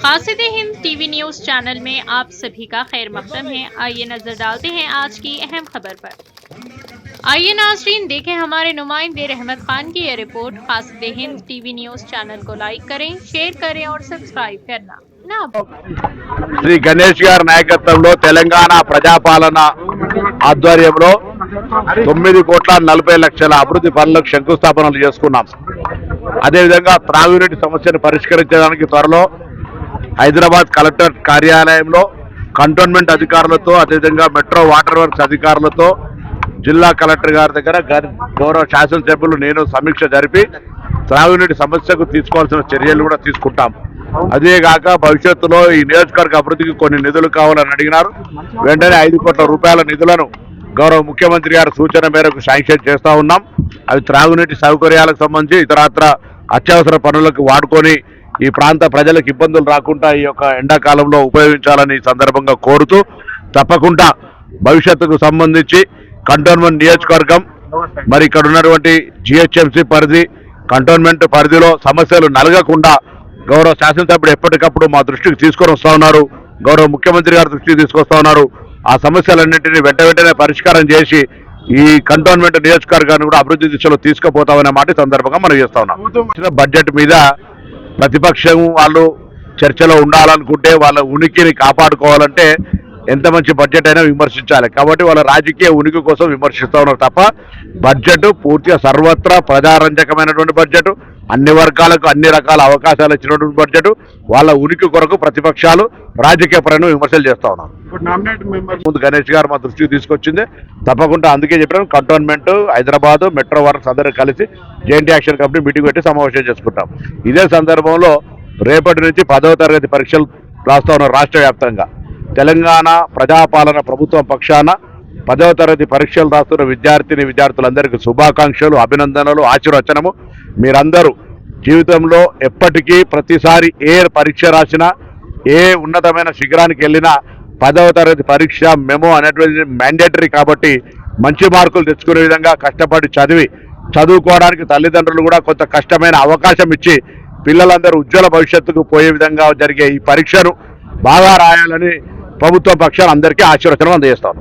कासिद Hind TV news channel में आप सभी का खैर मकदम है। आइए नजर डालते हैं आज की अहम खबर पर। आइए नाज़रीन देखें हमारे नुमाइंदे रहमत खान की ये रिपोर्ट। Qasid Hind TV news channel को लाइक करें, शेयर करें और सब्सक्राइब करना ना। శ్రీ గణేష్ గారి నాయకత్వంలో తెలంగాణ ప్రజాపాలన ఆధ్వర్యంలో 9,40,00,000 అభివృద్ధి పనులకు శంకుస్థాపనలు చేసుకున్నాం. అదేవిధంగా త్రాగునీటి సమస్యను పరిష్కరించడానికి త్వరలో హైదరాబాద్ కలెక్టర్ కార్యాలయంలో కంటోన్మెంట్ అధికారులతో అదేవిధంగా మెట్రో వాటర్ వర్క్స్ అధికారులతో జిల్లా కలెక్టర్ గారి దగ్గర గౌరవ శాసనసభ్యులు నేను సమీక్ష జరిపి త్రాగునీటి సమస్యకు తీసుకోవాల్సిన చర్యలు కూడా తీసుకుంటాం. అదేగాక భవిష్యత్తులో ఈ నియోజకవర్గ అభివృద్ధికి కొన్ని నిధులు కావాలని అడిగినారు. వెంటనే 5 కోట్ల రూపాయల నిధులను గౌరవ ముఖ్యమంత్రి గారి సూచన మేరకు శాంక్షన్ చేస్తూ ఉన్నాం. అవి త్రాగునీటి సౌకర్యాలకు సంబంధించి ఇతరత్ర అత్యవసర పనులకు వాడుకొని ఈ ప్రాంత ప్రజలకు ఇబ్బందులు రాకుండా ఈ యొక్క ఎండాకాలంలో ఉపయోగించాలని ఈ సందర్భంగా కోరుతూ తప్పకుండా భవిష్యత్తుకు సంబంధించి కంటోన్మెంట్ నియోజకవర్గం మరి ఇక్కడ ఉన్నటువంటి జిహెచ్ఎంసీ పరిధి కంటోన్మెంట్ పరిధిలో సమస్యలు నలగకుండా గౌరవ శాసనసభ్యుడు ఎప్పటికప్పుడు మా దృష్టికి తీసుకొని వస్తూ ఉన్నారు. గౌరవ ముఖ్యమంత్రి గారి దృష్టికి తీసుకొస్తా ఉన్నారు. ఆ సమస్యలన్నింటినీ వెంటనే పరిష్కారం చేసి ఈ కంటోన్మెంట్ నియోజకవర్గాన్ని కూడా అభివృద్ధి దిశలో తీసుకుపోతామనే మాట సందర్భంగా మనం చేస్తా ఉన్నాం. బడ్జెట్ మీద ప్రతిపక్షం వాళ్ళు చర్చలో ఉండాలనుకుంటే వాళ్ళ ఉనికిని కాపాడుకోవాలంటే ఎంత మంచి బడ్జెట్ అయినా విమర్శించాలి. కాబట్టి వాళ్ళ రాజకీయ ఉనికి కోసం విమర్శిస్తూ ఉన్నారు తప్ప బడ్జెట్ పూర్తిగా సర్వత్రా ప్రజారంజకమైనటువంటి బడ్జెట్, అన్ని వర్గాలకు అన్ని రకాల అవకాశాలు ఇచ్చినటువంటి బడ్జెట్, వాళ్ళ ఉనికి కొరకు ప్రతిపక్షాలు రాజకీయపరమైన విమర్శలు చేస్తూ ఉన్నారు. ముందు గణేష్ గారు మా దృష్టికి తీసుకొచ్చింది తప్పకుండా అందుకే చెప్పాను. కంటోన్మెంట్ హైదరాబాద్ మెట్రో వర్క్స్ అందరూ కలిసి జాయింట్ యాక్షన్ కమిటీ మీటింగ్ పెట్టి సమావేశం చేసుకుంటాం. ఇదే సందర్భంలో రేపటి నుంచి 10వ తరగతి పరీక్షలు రాస్తా ఉన్నారు. రాష్ట్ర వ్యాప్తంగా తెలంగాణ ప్రజాపాలన ప్రభుత్వం పక్షాన 10వ తరగతి పరీక్షలు రాస్తున్న విద్యార్థులందరికీ శుభాకాంక్షలు, అభినందనలు, ఆశీర్వచనము. మీరందరూ జీవితంలో ఎప్పటికీ ప్రతిసారి ఏ పరీక్ష రాసినా ఏ ఉన్నతమైన శిఖరానికి వెళ్ళినా 10వ తరగతి పరీక్ష మెమో అనేటువంటి మ్యాండేటరీ కాబట్టి మంచి మార్కులు తెచ్చుకునే విధంగా కష్టపడి చదువుకోవడానికి తల్లిదండ్రులు కూడా కొంత కష్టమైన అవకాశం ఇచ్చి పిల్లలందరూ ఉజ్వల భవిష్యత్తుకు పోయే విధంగా జరిగే ఈ పరీక్షను బాగా రాయాలని ప్రభుత్వం పక్షాన అందరికీ ఆశీర్వచనం అందజేస్తాను.